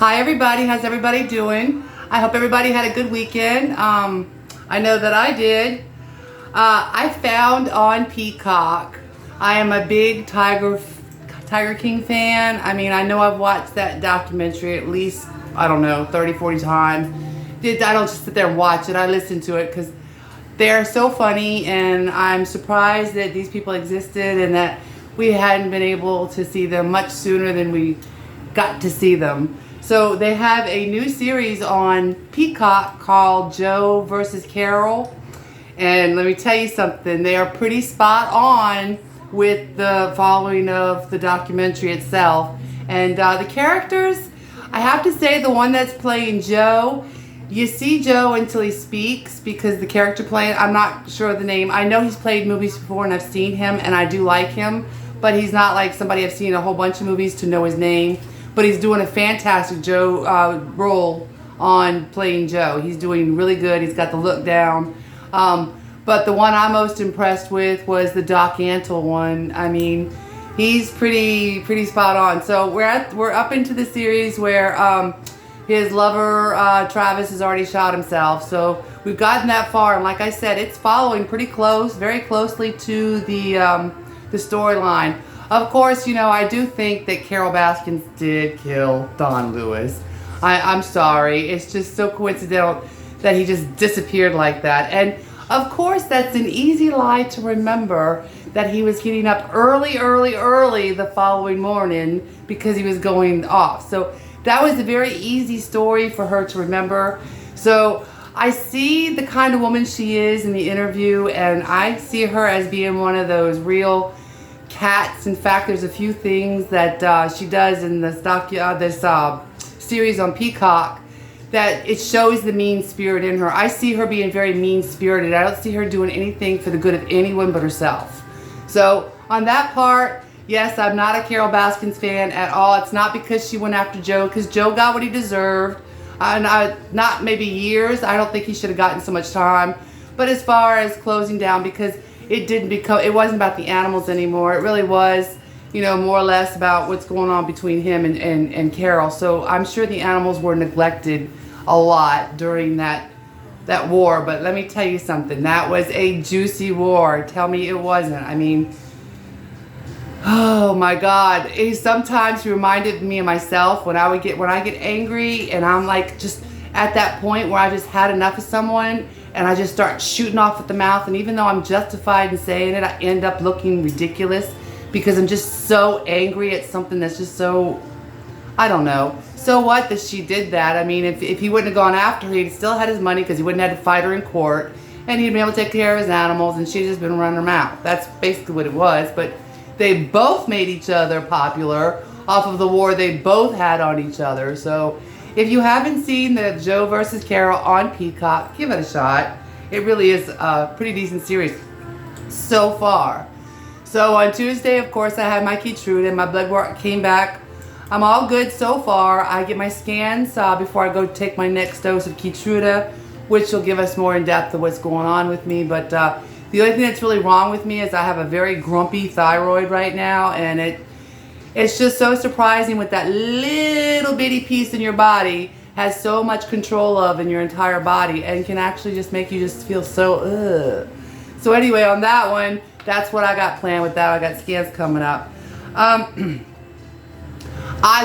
Hi everybody, how's everybody doing? I hope everybody had a good weekend. I know that I did. I found on Peacock, I am a big Tiger King fan. I mean, I know I've watched that documentary at least, I don't know, 30, 40 times. I don't just sit there and watch it, I listen to it because they're so funny, and I'm surprised that these people existed and that we hadn't been able to see them much sooner than we got to see them. So they have a new series on Peacock called Joe versus Carol. And let me tell you something, they are pretty spot on with the following of the documentary itself. And the characters, I have to say the one that's playing Joe, you see Joe until he speaks because the character playing, I'm not sure of the name. I know he's played movies before and I've seen him and I do like him, but he's not like somebody I've seen a whole bunch of movies to know his name. But he's doing a fantastic Joe role on playing Joe. He's doing really good. Up got the look down. But the one I'm most impressed with was the Doc Antle one. I mean, he's pretty spot on. So we're up into the series where his lover Travis has already shot himself. So we've gotten that far, and like I said, it's following pretty close, very closely to the storyline. Of course, you know, I do think that Carol Baskins did kill Don Lewis. I'm sorry. It's just so coincidental that he just disappeared like that. And of course, that's an easy lie to remember, that he was getting up early the following morning because he was going off. So that was a very easy story for her to remember. So I see the kind of woman she is in the interview, and I see her as being one of those real cats. In fact, there's a few things that she does in this series on Peacock that it shows the mean spirit in her. I see her being very mean-spirited. I don't see her doing anything for the good of anyone but herself. So on that part, yes, I'm not a Carol Baskins fan at all. It's not because she went after Joe, because Joe got what he deserved. Not maybe years. I don't think he should have gotten so much time. But as far as closing down, because it wasn't about the animals anymore. It really was, you know, more or less about what's going on between him and Carol. So I'm sure the animals were neglected a lot during that war. But let me tell you something, that was a juicy war. Tell me it wasn't. I mean, oh my God. Sometimes he reminded me of myself when I get angry and I'm like just at that point where I just had enough of someone and I just start shooting off at the mouth, and even though I'm justified in saying it, I end up looking ridiculous because I'm just so angry at something that's just so, I don't know. So what that she did that? I mean, if he wouldn't have gone after her, he'd still had his money because he wouldn't have had to fight her in court, and he'd be able to take care of his animals, and she'd just been running her mouth. That's basically what it was. But they both made each other popular off of the war they both had on each other. So if you haven't seen the Joe versus Carol on Peacock, give it a shot. It really is a pretty decent series so far. So on Tuesday, of course, I had my Keytruda. My blood work came back. I'm all good so far. I get my scans before I go take my next dose of Keytruda, which will give us more in depth of what's going on with me. But the only thing that's really wrong with me is I have a very grumpy thyroid right now, and it's just so surprising what that little bitty piece in your body has so much control of in your entire body and can actually just make you just feel so ugh. So anyway, on that one, that's what I got planned with that. I got scans coming up. I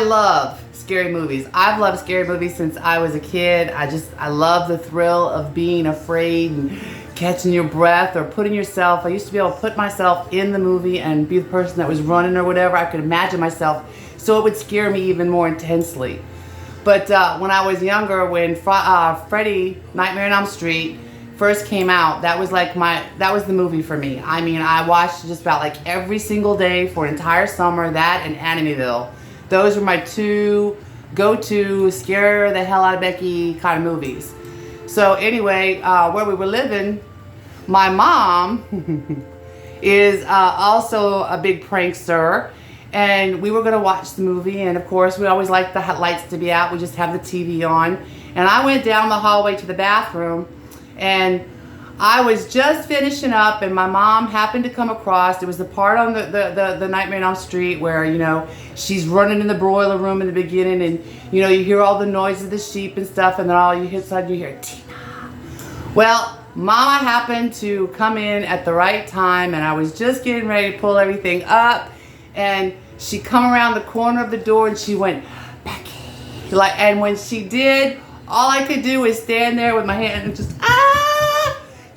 love scary movies. I've loved scary movies since I was a kid. I love the thrill of being afraid and catching your breath or putting yourself. I used to be able to put myself in the movie and be the person that was running or whatever. I could imagine myself, so it would scare me even more intensely. But when I was younger, when Freddy Nightmare on Elm Street first came out, that was the movie for me. I mean, I watched just about like every single day for an entire summer, that and Amityville. Those were my two go-to scare the hell out of Becky kind of movies. So anyway, where we were living, my mom is also a big prankster, and we were going to watch the movie, and of course we always like the lights to be out. We just have the TV on, and I went down the hallway to the bathroom, and I was just finishing up and my mom happened to come across. It was the part on the Nightmare on Elm Street where, you know, she's running in the broiler room in the beginning and, you know, you hear all the noise of the sheep and stuff and then all you hear Tina. Well, Mama happened to come in at the right time and I was just getting ready to pull everything up and she come around the corner of the door and she went, Becky. And when she did, all I could do was stand there with my hand and just,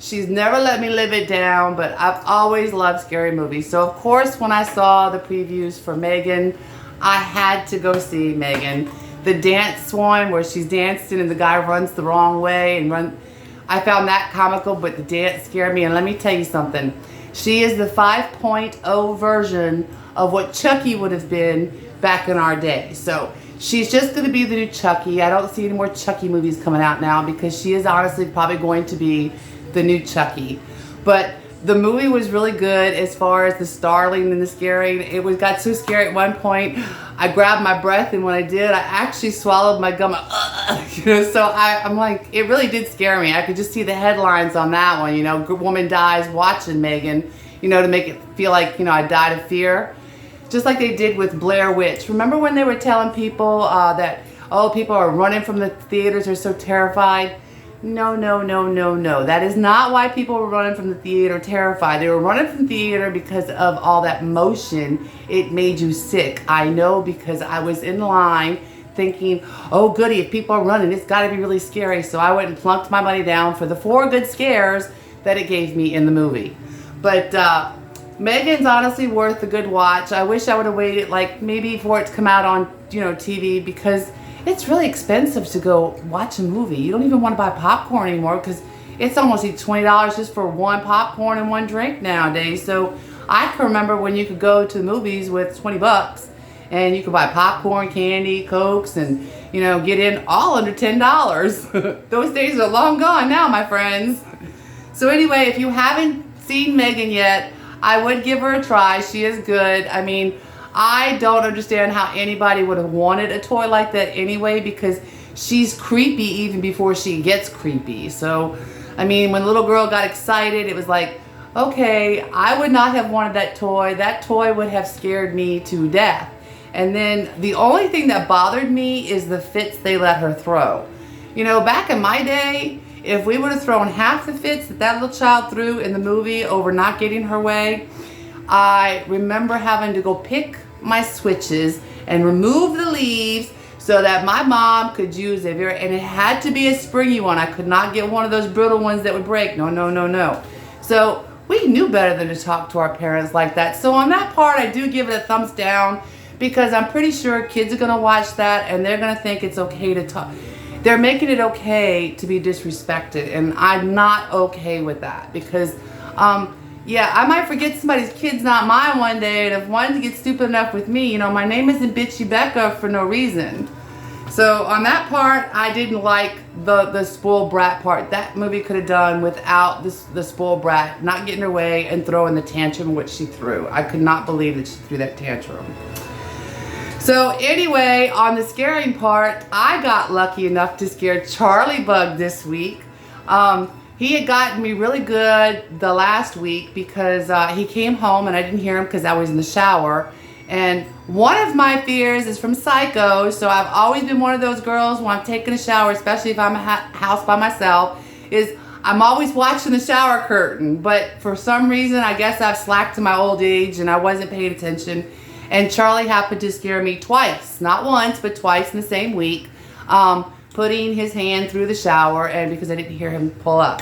She's never let me live it down, but I've always loved scary movies. So of course, when I saw the previews for Megan, I had to go see Megan. The dance one where she's dancing and the guy runs the wrong way I found that comical, but the dance scared me. And let me tell you something. She is the 5.0 version of what Chucky would have been back in our day. So she's just going to be the new Chucky. I don't see any more Chucky movies coming out now because she is honestly probably going to be the new Chucky. But the movie was really good as far as the startling and the scaring. It got so scary at one point, I grabbed my breath, and when I did, I actually swallowed my gum. You know, so I'm like, it really did scare me. I could just see the headlines on that one, you know, woman dies watching Megan, you know, to make it feel like, you know, I died of fear. Just like they did with Blair Witch. Remember when they were telling people that, oh, people are running from the theaters, they're so terrified? No, no, no, no, no. That is not why people were running from the theater terrified. They were running from the theater because of all that motion. It made you sick. I know because I was in line thinking, oh goody, if people are running, it's got to be really scary. So I went and plunked my money down for the 4 good scares that it gave me in the movie. But Megan's honestly worth a good watch. I wish I would have waited like maybe for it to come out on, you know, TV because it's really expensive to go watch a movie. You don't even want to buy popcorn anymore because it's almost like $20 just for one popcorn and one drink nowadays. So I can remember when you could go to the movies with 20 bucks and you could buy popcorn, candy, Cokes, and, you know, get in all under $10. Those days are long gone now, my friends. So anyway, if you haven't seen Megan yet, I would give her a try. She is good. I mean, I don't understand how anybody would have wanted a toy like that anyway because she's creepy even before she gets creepy. So, I mean, when the little girl got excited, it was like, okay, I would not have wanted that toy. That toy would have scared me to death. And then the only thing that bothered me is the fits they let her throw. You know, back in my day, if we would have thrown half the fits that little child threw in the movie over not getting her way, I remember having to go pick my switches and remove the leaves so that my mom could use and it had to be a springy one. I could not get one of those brittle ones that would break. No, no, no, no. So we knew better than to talk to our parents like that. So on that part, I do give it a thumbs down because I'm pretty sure kids are going to watch that and they're going to think it's okay to talk. They're making it okay to be disrespected, and I'm not okay with that because yeah, I might forget somebody's kid's not mine one day, and if one gets stupid enough with me, you know, my name isn't Bitchy Becca for no reason. So on that part, I didn't like the spoiled brat part. That movie could have done without the spoiled brat not getting her way and throwing the tantrum which she threw. I could not believe that she threw that tantrum. So anyway, on the scaring part, I got lucky enough to scare Charlie Bug this week. He had gotten me really good the last week because he came home and I didn't hear him because I was in the shower. And one of my fears is from Psycho, so I've always been one of those girls when I'm taking a shower, especially if I'm a house by myself, is I'm always watching the shower curtain. But for some reason, I guess I've slacked to my old age and I wasn't paying attention. And Charlie happened to scare me twice, not once, but twice in the same week, putting his hand through the shower and because I didn't hear him pull up.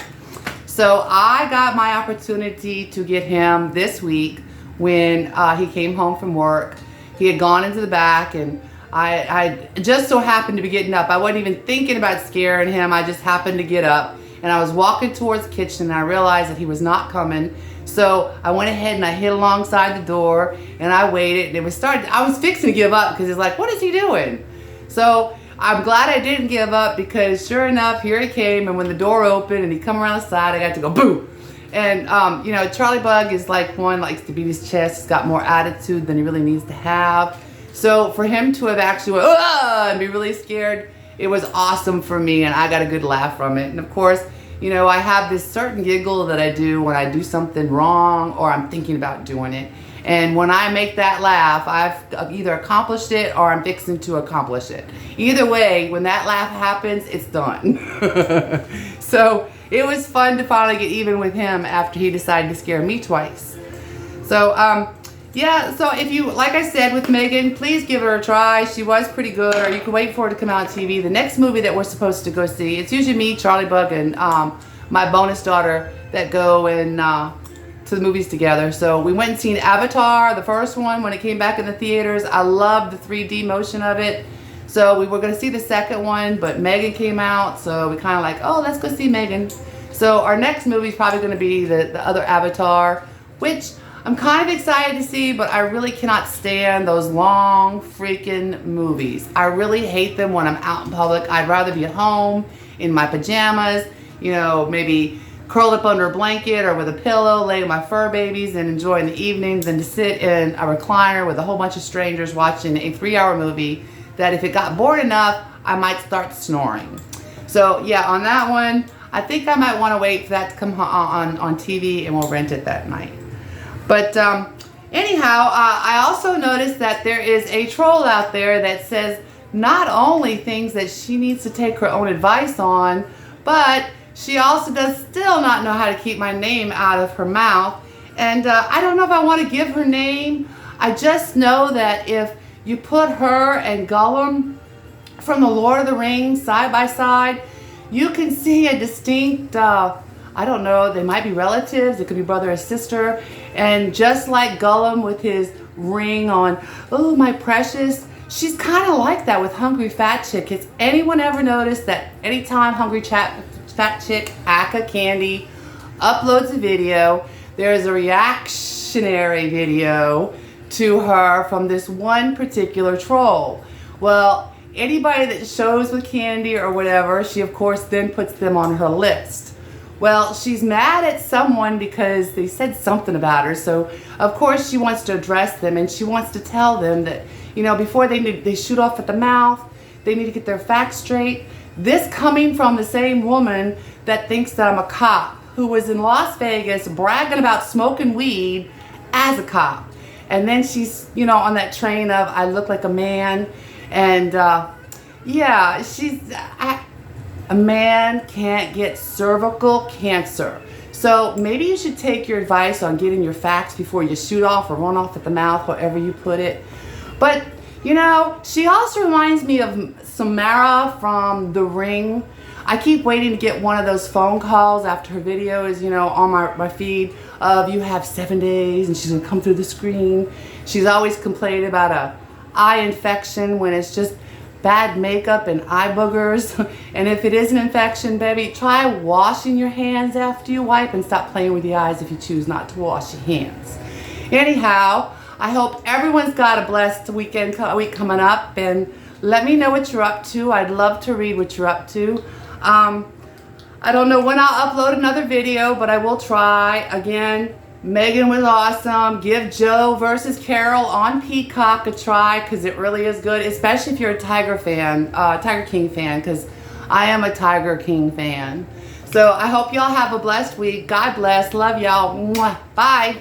So I got my opportunity to get him this week when he came home from work. He had gone into the back and I just so happened to be getting up. I wasn't even thinking about scaring him. I just happened to get up and I was walking towards the kitchen and I realized that he was not coming. So I went ahead and I hid alongside the door and I waited and I was fixing to give up because it's like, what is he doing? So I'm glad I didn't give up because sure enough, here he came, and when the door opened and he come around the side, I got to go boo. And you know, Charlie Bug is like one likes to beat his chest. He's got more attitude than he really needs to have. So for him to have actually went, and be really scared, it was awesome for me, and I got a good laugh from it. And of course, You know, I have this certain giggle that I do when I do something wrong or I'm thinking about doing it. And when I make that laugh, I've either accomplished it or I'm fixing to accomplish it. Either way, when that laugh happens, it's done. So it was fun to finally get even with him after he decided to scare me twice. So, yeah, so if you, like I said with Megan, please give her a try. She was pretty good, or you can wait for it to come out on TV. The next movie that we're supposed to go see, it's usually me, Charlie Bug, and my bonus daughter that go and to the movies together. So we went and seen Avatar, the first one, when it came back in the theaters. I loved the 3D motion of it. So we were going to see the second one, but Megan came out, so we kind of like, oh, let's go see Megan. So our next movie is probably going to be the other Avatar, which I'm kind of excited to see, but I really cannot stand those long freaking movies. I really hate them when I'm out in public. I'd rather be at home in my pajamas, you know, maybe curled up under a blanket or with a pillow, lay with my fur babies and enjoying the evenings than to sit in a recliner with a whole bunch of strangers watching a 3-hour movie that if it got bored enough, I might start snoring. So yeah, on that one, I think I might want to wait for that to come on TV and we'll rent it that night. But anyhow, I also noticed that there is a troll out there that says not only things that she needs to take her own advice on, but she also does still not know how to keep my name out of her mouth. And I don't know if I want to give her name. I just know that if you put her and Gollum from the Lord of the Rings side by side, you can see a distinct, I don't know, they might be relatives, it could be brother or sister. And just like Gollum with his ring on, oh my precious, she's kind of like that with Hungry Fat Chick. Has anyone ever noticed that anytime Hungry Fat Chick, Aka Candy, uploads a video, there's a reactionary video to her from this one particular troll? Well, anybody that shows with Candy or whatever, she of course then puts them on her list. Well, she's mad at someone because they said something about her, so of course she wants to address them and she wants to tell them that, you know, before they shoot off at the mouth, they need to get their facts straight. This coming from the same woman that thinks that I'm a cop who was in Las Vegas bragging about smoking weed as a cop. And then she's, you know, on that train of I look like a man. And yeah, a man can't get cervical cancer. So maybe you should take your advice on getting your facts before you shoot off or run off at the mouth, however you put it. But, you know, she also reminds me of Samara from The Ring. I keep waiting to get one of those phone calls after her video is, you know, on my feed of you have 7 days and she's gonna come through the screen. She's always complaining about a eye infection when it's just bad makeup and eye boogers. And if it is an infection, baby, try washing your hands after you wipe and stop playing with the eyes if you choose not to wash your hands. Anyhow, I hope everyone's got a blessed week coming up, and let me know what you're up to. I'd love to read what you're up to. I don't know when I'll upload another video, but I will try. Again, Megan was awesome. Give Joe versus Carol on Peacock a try because it really is good, especially if you're a Tiger King fan, because I am a Tiger King fan. So I hope y'all have a blessed week. God bless. Love y'all. Bye.